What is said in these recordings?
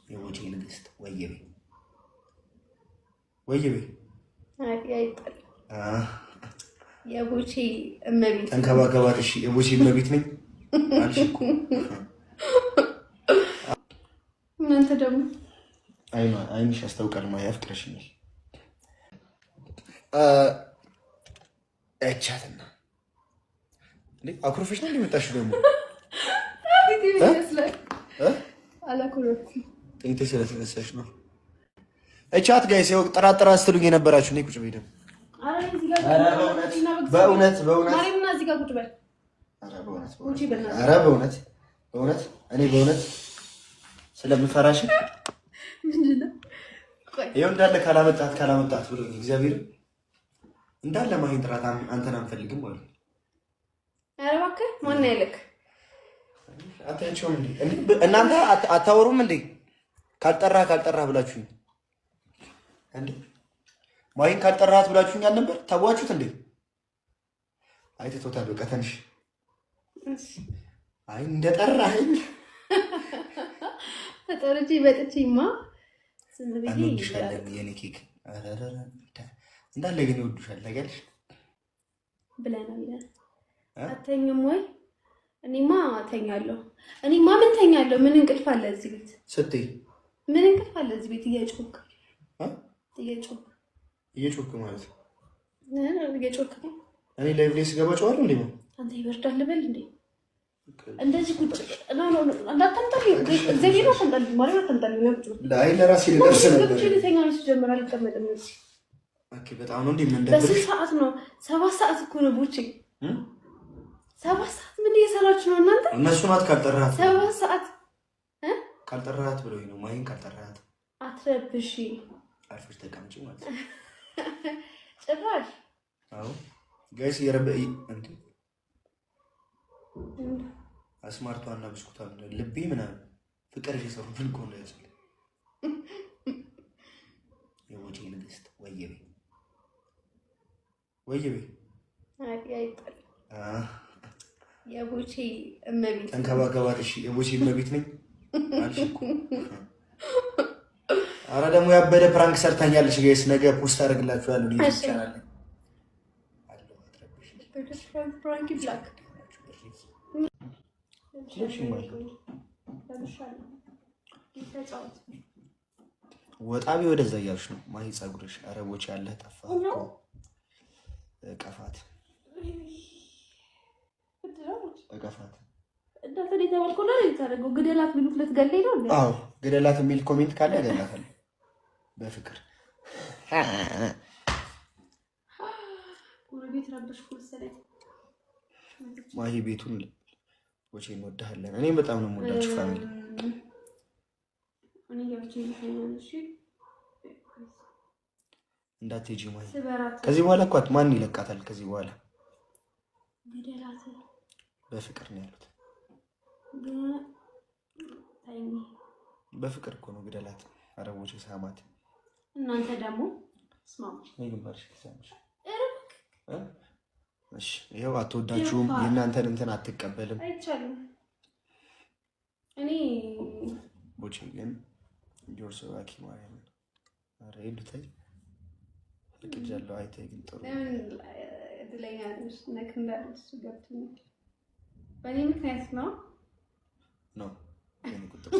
የቦቼ ንግስት ወየቤ ወየቤ አይጣል የቦቼ እመቤት ተንከባከባት። እሺ የቦቼ እመቤት ነኝ አልሽ እኮ። እናንተ ደግሞ አይንሽ ያስታውቃል። ያፍቅረሽኛል እቻትና እንዴ አኩርፈሽ ነው እንደመጣሽ ደግሞ ጥንት ስለተነሳሽ ነው። እቻት ጋይስ ይኸው ጥራጥራ ስትሉኝ የነበራችሁ እኔ ቁጭ በይ ደግሞ በእውነት እኔ በእውነት ስለምፈራሽ ይኸው እንዳለ ካላመጣት ብሎኝ እግዚአብሔር እንዳለ ማይን ጥራት አንተን አንፈልግም ማለት ነው። ኧረ እባክህ ማን ያለክ አታያቸውም እንዴ እናንተ አታወሩም እንዴ? ካልጠራህ ብላችሁኝ እንዴ ማይን ካልጠራሃት ብላችሁኝ አልነበር? ታዋችሁት እንዴ? አይተቶታል። በቃ ትንሽ አይ እንደጠራኸኝ ተጠርቼ በጥቼማ ዝም ብዬ እንወድሻለን የኔ ኬክ እንዳለ ግን ይወዱሻል ታውቂያለሽ ብለናል። አተኝም ወይ? እኔማ ተኛለሁ። ምን ተኛለሁ? ምን እንቅልፍ አለ እዚህ ቤት ስትይ? ምን እንቅልፍ አለ እዚህ ቤት? እየጮክ ማለት እየጮክ ነው። እኔ ላይቭ ላይ ስገባ ጨዋለሁ እንዴ? አንተ ይበርዳል ልበል እንዴ? እንደዚህ ቁጭ እንዳታንጠል እግዚአብሔር ነው ታንጠል ማለት ነው። ታንጠል ነው ላይ ለራሴ ልደርስ ነበር። ቁጭ ልተኛው ሲጀምራል ይቀመጥም ነው። ኦኬ በጣም ነው እንዴ? ምን እንደብልሽ? በስንት ሰዓት ነው? 7 ሰዓት እኮ ነው ቦቼ 7 ሰዓት ምን እየሰራችሁ ነው እናንተ? እነሱ ናት ካልጠራሃት 7 ሰዓት ካልጠራሃት ብሎኝ ነው። ማይን ካልጠራሃት አትረብሺ፣ አርፈሽ ተቀምጪ ማለት ነው። ጭራሽ አዎ ጋይስ የረበይ እንዴ አስማርቷና ብስኩታ ልቤ ምናምን ፍቅር እየሰሩ ምን ቆንጆ ያስል የቦቼ ንግስት ወየቤ አይጣል የቦቼ እመቤት ተንከባከባት። እሺ የቦቼ እመቤት ነኝ አልሽ እኮ። ኧረ ደግሞ ያበደ ፕራንክ ሰርታኛለሽ ጋይስ። ነገ ፖስት አደርግላችኋለሁ ይቻላል። ፕራንክ ብላክ ወጣቢ ወደዛ እያልሽ ነው ማሂ ፀጉርሽ። ኧረ ቦቼ ያለህ ጠፋ እኮ እቀፋት እንዳትል የተባልኩ ነው የታደርገው። ግደላት ቢሉት ልትገለኝ ነው እንዴ? አዎ ግደላት የሚል ኮሜንት ካለ እገላታለሁ በፍቅር። ጎረቤት ረበሽኩ መሰለኝ። ማሂ ቤቱን ቦቼ እንወድሃለን። እኔም በጣም ነው የምወዳችሁ ፋሚሊ። እኔ ያቺ ልጅ እንዳትሄጂ ማሂ። ከዚህ በኋላ እኮ ማን ይለቃታል? ከዚህ በኋላ ግደላት በፍቅር ነው ያሉት። በፍቅር እኮ ነው ግደላት። ኧረ ቦቼ ሳማት። እናንተ ደግሞ ስማሙ ነይ ግንባርሽ ተሳምሽ። እሺ ይኸው አትወዳችሁም። የእናንተን እንትን አትቀበልም። አይቻልም። እኔ ቦቼ ግን ጆርሶ ባኪ ማለት ነው። ኧረ ይልታይ ልቅጃለሁ። አይታይ ግን ጥሩ እድለኛ ነሽ። ነክ እንዳልሽ ገብቶኛል። በእኔ ምክንያት ነው የእኔ ቁጥር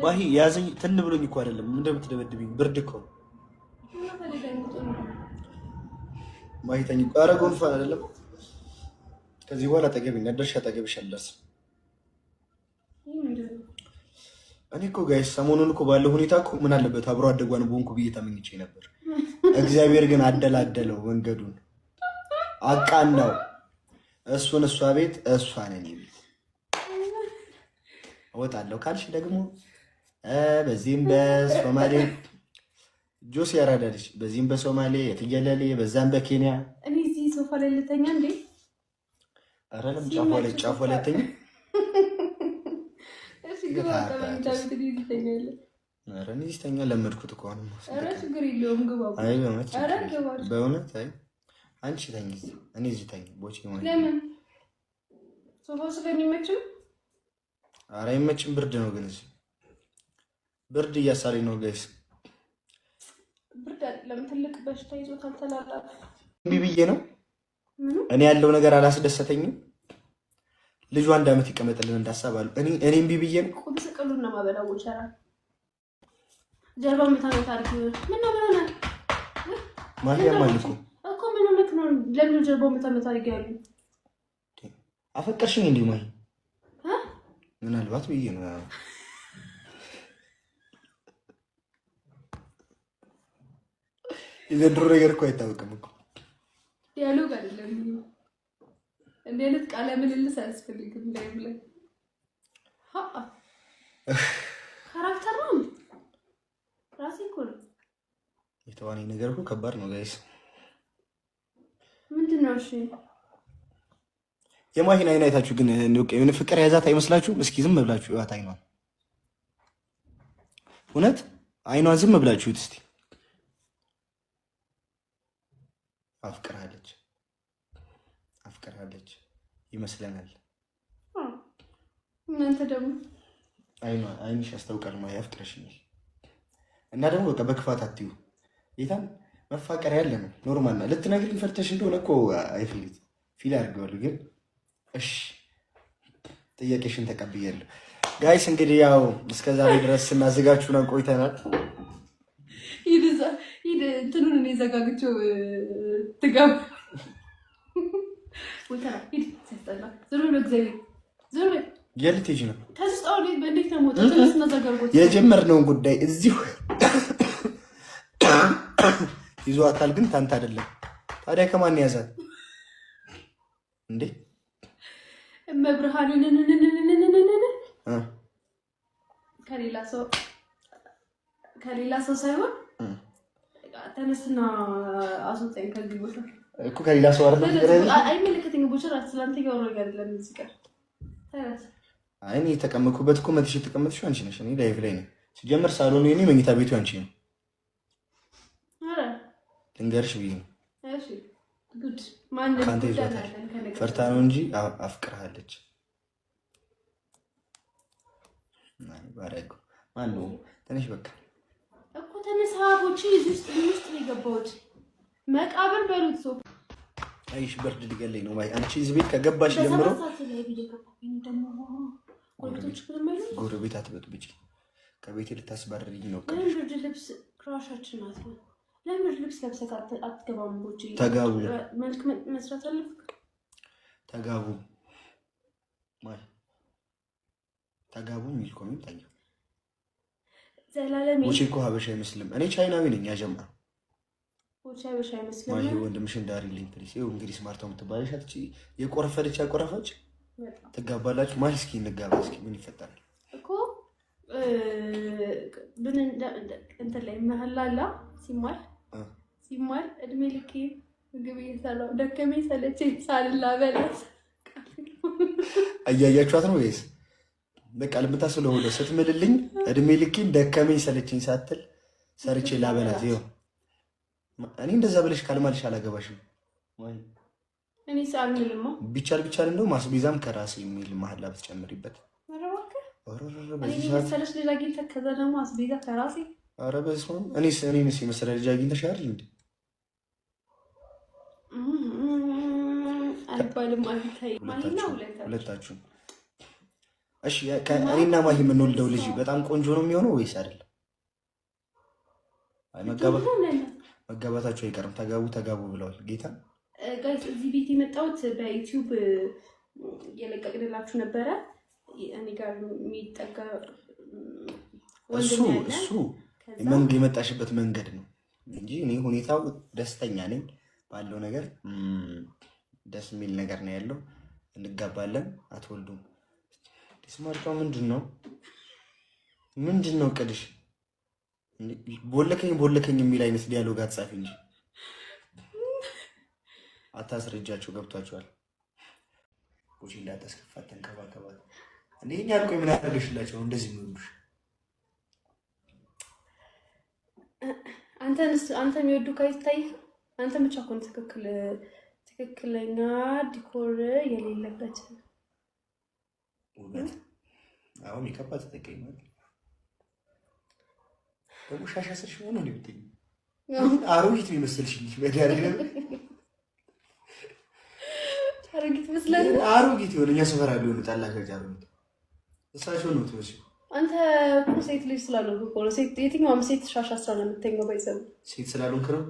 ማሂ ያዘኝ ትን ብሎኝ እኮ አይደለም እንደምትደበድብኝ ብርድ እኮ ነው። ማሂ ተኝ። ኧረ ጎንፋን አይደለም። ከዚህ በኋላ አጠገብኝ ነደርሽ አጠገብሽ አልደርስም። እኔ እኮ ጋይስ ሰሞኑን እኮ ባለው ሁኔታ እኮ ምን አለበት አብሮ አደጓን ቦንኩ ብዬ ተመኝቼ ነበር። እግዚአብሔር ግን አደላደለው መንገዱን አቃናው። እሱን እሷ ቤት እሷ ነኝ ቤት እወጣለሁ ካልሽ ደግሞ በዚህም በሶማሌ ጆሲ ያራዳልሽ፣ በዚህም በሶማሌ የትየለሌ በዛም በኬንያ እኔ እዚህ ሶፋ ላይ ልተኛ እንዴ? ኧረ ለምን ጫፏ ላይ ተኛ። እሺ ግባ ታዲያ ልተኛለ። ኧረ እኔ ስተኛ ለመድኩት እኮ አሁን። ኧረ ችግር የለውም ግባ። አይ በእውነት አይ አንቺ ተኝ፣ እኔ እዚህ ተኝ። ቦቼ ማለት ለምን ሶፋው ስለሚመችም ኧረ አይመችም፣ ብርድ ነው። ግን እዚህ ብርድ እያሳለኝ ነው ጋይስ። ብርድ አይደለም ትልቅ በሽታ ይዞታል። ተላላፊ እምቢ ብዬ ነው እኔ ያለው ነገር አላስደሰተኝም። ልጁ 1 ዓመት ይቀመጥልን እንዳሳባሉ እኔ እምቢ ብዬ ነው። ቁም ስቅሉና ማበላው ይችላል። ጀርባ መታመት አርግ ምን ነው ሆነ ማርያም ማልኩ እኮ ምን ሆነክ ነው? ለምን ጀርባው መታመት አርግ ያሉ አፈቀርሽኝ እንዴ ማይ? ምናልባት ብዬ ነው። የዘንድሮ ነገር እኮ አይታወቅም እኮ ዲያሎግ አይደለም እንዴ አይነት ቃለ ምልልስ አያስፈልግም። ላይም ላይ ካራክተር ነው ራሴ እኮ ነው የተዋናኝ ነገር እኮ ከባድ ነው ጋይስ። ምንድን ነው? እሺ የማሂን አይን አይታችሁ ግን ምን ፍቅር ያዛት አይመስላችሁም? እስኪ ዝም ብላችሁ እዩት አይኗን። እውነት አይኗን ዝም ብላችሁ እዩት እስቲ። አፍቅራለች ይመስለናል። እናንተ ደግሞ አይንሽ ያስታውቃል። ማሂ አፍቅረሽኛል እና ደግሞ በቃ በክፋት አትዩ። ጌታን መፋቀር ያለ ነው ኖርማል ነው። ልትነግሪኝ ፈርተሽ እንደሆነ እኮ አይፈልግ ፊል አድርገዋል። ግን እሺ ጥያቄሽን ተቀብያለሁ። ጋይስ እንግዲህ ያው እስከዛሬ ድረስ ስናዘጋችሁ ነው ቆይተናል። ሂድ እንትኑን እኔ ዘጋግቼው ትገባ ወጣ ሂድ ሰጠላ ዞር ብሎ እግዚአብሔር ዞር ብሎ የልትሄጂ ነው ተስጣው ላይ በእንዴት ነው ሞታ ተነስና ዘጋርጎት የጀመርነውን ጉዳይ እዚሁ ይዟታል። ግን ታንተ አይደለም ታዲያ ከማን ያዛል እንዴ? መብርሃንን ከሌላ ሰው ሳይሆን ተነስና አስወጣኝ ከዚህ ቦታ እኮ ከሌላ ሰው አይደለም። አይመለከተኝም። ቦቸራ ስላንተ ያወራኝ አይደለም። እዚህ ጋር ተነስ። አይ እኔ የተቀመጥኩበት እኮ መጥቼ የተቀመጥሽው አንቺ ነሽ። እኔ ላይቭ ላይ ነኝ። ሲጀመር ሳሎኑ የኔ መኝታ ቤቱ አንቺ ነው። አረ ልንገርሽ ብዬ ነው። እሺ ጉድ ማን ካንተ ይዟታል። ፈርታ ነው እንጂ አፍቅርሃለች። ባረቁ ማን ነው? ተነሽ በቃ እኮ ተነሳ። ቦቼ እዚህ ውስጥ ነው የገባሁት። መቃብር በሉት ሰው አይሽ በርድ ሊገለኝ ነው። ማይ አንቺ እዚህ ቤት ከገባሽ ጀምሮ ጎረቤት አትበጥብጪ። ከቤቴ ልታስባርሪኝ ነው። ለምን ልብስ ክራሻችን ናት ነው? ለምን ልብስ ለብሰህ አትገባም? ቦቼ ተጋቡ፣ መልክ መስራት አለብህ። ተጋቡ ማይ ተጋቡ የሚል ኮሜንት አየሁ። ዘላለም ቦቼ እኮ ሀበሻ አይመስልም። እኔ ቻይናዊ ነኝ። ያጀምራ ቦቼ ሀበሻ አይመስልም። ማይ ወንድምሽን ዳሪልኝ ፕሊስ። ይኸው እንግዲህ ስማርታው የምትባለሽ አትጪ የቆረፈለች ያቆረፈች ትጋባላችሁ። ማይ እስኪ እንጋባ እስኪ ምን ይፈጠራል እኮ ምን እንትን ላይ መሐላላ ሲሟል እድሜ ልኬ ምግብ እየሰራሁ ደከመኝ ሰለቸኝ ሳልላበላት አያያችኋት ነው ወይስ በቃ ልምታስለው ሆነ ስትምልልኝ እድሜ ልኬን ደከመኝ ሰለቸኝ ሳትል ሰርቼ ላበላት። ይኸው እኔ እንደዛ ብለሽ ካልማልሽ አላገባሽም። እኔ ሳልልማ ቢቻል እንደው ማስቤዛም ከራሴ የሚል መሐላ ብትጨምሪበት። መሰለሽ ልጅ አግኝተህ ከዛ ደግሞ አስቤዛ ከራሴ። ኧረ በስመ አብ እኔንስ የመሰለ ልጅ አግኝተሽ አይደል እንዴ? አይባልም አልታይ ሁለታችሁም። እሺ እኔና ማሂ የምንወልደው ልጅ በጣም ቆንጆ ነው የሚሆነው ወይስ አይደለም? አይ መጋባታችሁ አይቀርም። ተጋቡ ብለዋል ጌታ። ጋይስ እዚህ ቤት የመጣሁት በዩቲዩብ የለቀቅንላችሁ ነበረ። እኔ ጋር የሚጠጋ እሱ መንገድ የመጣሽበት መንገድ ነው እንጂ እኔ ሁኔታው ደስተኛ ነኝ ባለው ነገር። ደስ የሚል ነገር ነው ያለው። እንጋባለን። አትወልዱም። ስማርታው ምንድን ነው ቅድሽ? ቦለከኝ የሚል አይነት ዲያሎግ አትጻፊ እንጂ አታስረጃቸው። ገብቷቸዋል። ቁጭ እንዳታስከፋት ተንከባከባት። እንዴ እኛ አልቆ ምን አደረግሽላቸው እንደዚህ የሚወዱሽ? አንተ የሚወዱ ካይታይ አንተ ብቻ እኮ ነው ትክክለኛ ዲኮር የሌለበት አሁን ሜካፕ ተጠቀኝ ማለት ደግሞ ሻሽ አስርሽ ሆኖ ነው ልትይ አሮጊት የሚመስልሽ ልጅ በጋሪ ነው አሮጊት መስላል አሮጊት የሆነ እኛ ሰፈር አለ ነው ጣላ ከጃሩ እሳቸው ነው ትመስል አንተ እኮ ሴት ልጅ ስላልሆንክ እኮ ነው ሴት የትኛውም ሴት ሻሽ አስራ ነው የምትተኛው ባይዘው ሴት ስላልሆንክ ነው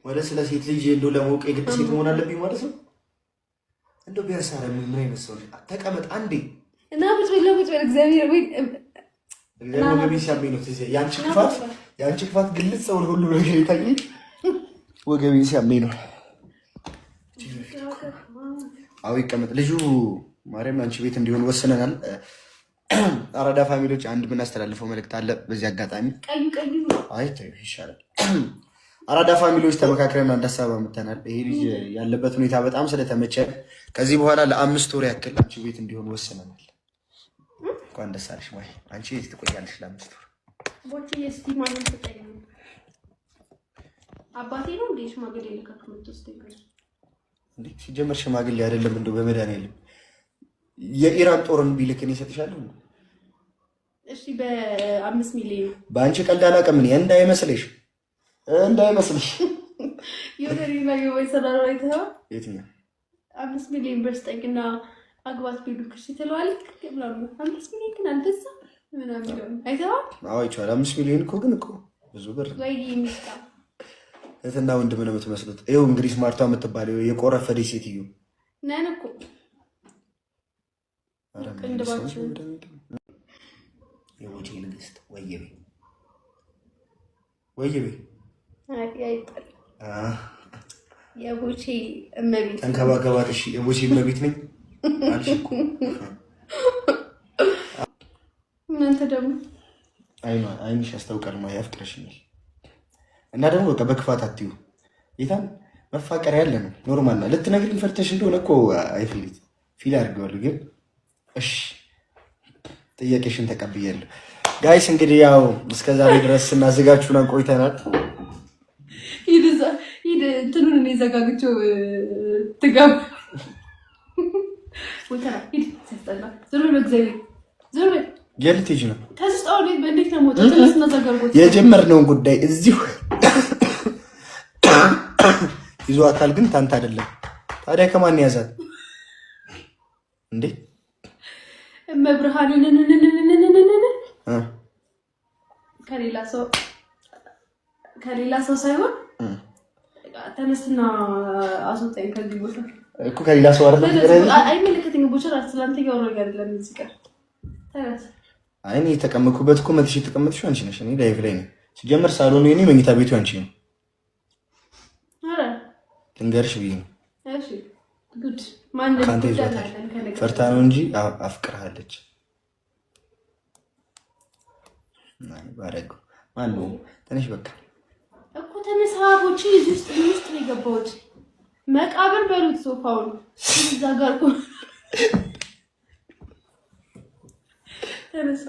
ወደ ስለ ሴት ልጅ እንደው ለማወቅ የግድ ሴት መሆን አለብኝ ማለት ነው እንደው ቢያሳረ ምን አይመስለው ተቀመጥ አንዴ እና ብትበላው እግዚአብሔር ወይ እግዚአብሔር ወገቤ ሲያመኝ ነው ትዝ ያንቺ ክፋት ግልጽ ሰው ሁሉ ነገር ይታየኝ ወገቤ ሲያመኝ ነው አው ይቀመጥ ልጁ ማርያም አንቺ ቤት እንዲሆን ወስነናል አራዳ ፋሚሊዎች አንድ ምን አስተላልፈው መልእክት አለ በዚህ አጋጣሚ ቀዩ አይ ተይው ይሻላል አራዳ ፋሚሊዎች ተመካክረን አንድ ሀሳብ አምጥተናል ይሄ ልጅ ያለበት ሁኔታ በጣም ስለተመቸ ከዚህ በኋላ ለ5 ወር ያክል አንቺ ቤት እንዲሆን ወስነናል እንኳን ደስ አለሽ ማይ አንቺ ቤት ትቆያለሽ ለ5 ወር ቦቼ እስቲ ማንን ተጠይቁ አባቴ ነው እንዴ ሽማግሌ ልካክ ምትወስደኝ እንዴ ሲጀመር ሽማግሌ አይደለም እንደው በመድኃኒዓለም የኢራን ጦርን ቢልክን ይሰጥሻል እሺ በ5 ሚሊዮን በአንቺ ቀልድ አላውቅም እኔ እንዳይመስልሽ የወደሪ ላይ ወይሰራራ አይተኸው የትኛው 5 ሚሊዮን ብር ስጠኝና አግባት ቢሉክሽ ይተለዋል ምናምን 5 ሚሊዮን ግን አንተሳ ምናምን አይተኸው አዎ ይቻላል 5 ሚሊዮን እኮ ግን እኮ ብዙ ብር ወይ የሚስጣ እትና ወንድም ነው የምትመስሉት ይኸው እንግዲህ ስማርቷ የምትባለው የቆረፈደች ሴትዮ ነን እኮ እንደባችሁ የወጪ ንግስት ወየቤ አይጣል የቦቼ እመቤት ተንከባከባት እሺ የቦቼ እመቤት ነኝ አልሽ እኮ እናንተ ደግሞ አይንሽ ያስታውቃል ማ ያፍቅርሽኛል እና ደግሞ በቃ በክፋት አትዩ ይታን መፋቀር ያለ ነው ኖርማል ነው ልትነግሪኝ ፈርተሽ እንደሆነ እኮ አይፈልግ ፊል አድርገዋል ግን እሺ ጥያቄሽን ተቀብያለሁ ጋይስ እንግዲህ ያው እስከዛሬ ድረስ እናዘጋጁና ቆይተናል ሂድ እንትኑን እኔ ዘጋግቼው ትገባ ወታ ሂድ ሰጠና ዞር በል እግዚአብሔር ዞር በል የልትጅ ነው ከስጣው ላይ በእንዴት ነው ሞተው ተነስና ዘጋርጎት የጀመርነውን ጉዳይ እዚሁ ይዞ አካል ግን ታንታ አይደለም ታዲያ ከማን ያዛት እንዴ መብርሃንን ከሌላ ሰው ሳይሆን ተነስና አስወጣኝ ከዚህ ቦታ እኮ ከሌላ ሰው አይደለም አይመለከተኝም ቦቸራ ስላንተ ያወራኝ አይደለም እዚህ ጋር ተነስ አይኔ የተቀመጥኩበት እኮ መጥቼ የተቀመጥሽው አንቺ ነሽ እኔ ላይቭ ላይ ነኝ ሲጀመር ሳሎኑ የኔ መኝታ ቤቱ አንቺ ነው አረ ልንገርሽ ብዬ ነው እሺ ጉድ ማን ነው ፈርታ ነው እንጂ አፍቅርሃለች ማን ባረጉ ማን ነው ተነሽ በቃ እኮ ተነሳ ቦቼ እዚህ ውስጥ ነው የገባሁት መቃብር በሉት ሶፋውን እዛ ጋር እኮ ተነሳ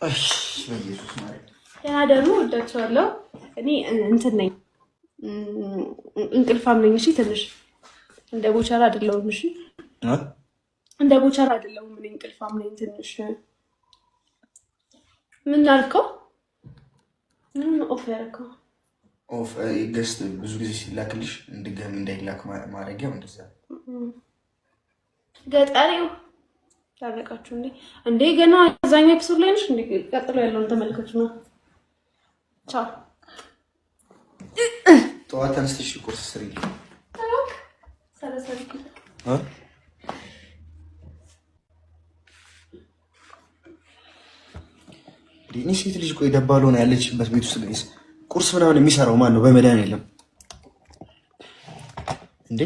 እሺ በኢየሱስ ማለት ያደሩ ወዳቸዋለሁ እኔ እንትን ነኝ እንቅልፋም ነኝ እሺ ትንሽ እንደ ቦቸራ አይደለሁም እሺ እንደ ቦቸራ አይደለሁም እኔ እንቅልፋም ነኝ ትንሽ ምን አልከው ምን ኦፍ ያልከው ኦፍ ገስት ብዙ ጊዜ ሲላክልሽ እንድገም እንዳይላክ ማድረጊያው እንደዛ ገጣሪው ታረቃችሁ እንዴ ገና አዛኛ ኤፒሶድ ላይ ነሽ እንዴ ቀጥሎ ያለውን ተመልከቱ ነው ቻው ጠዋት ተነስተሽ ቁርስ ስሪ ሰላሳሪ ዲኒ ሴት ልጅ ቆይ ደባሎ ነው ያለችበት ቤት ውስጥ ጋይስ ቁርስ ምናምን የሚሰራው ማን ነው በመድኃኒዓለም እንዴ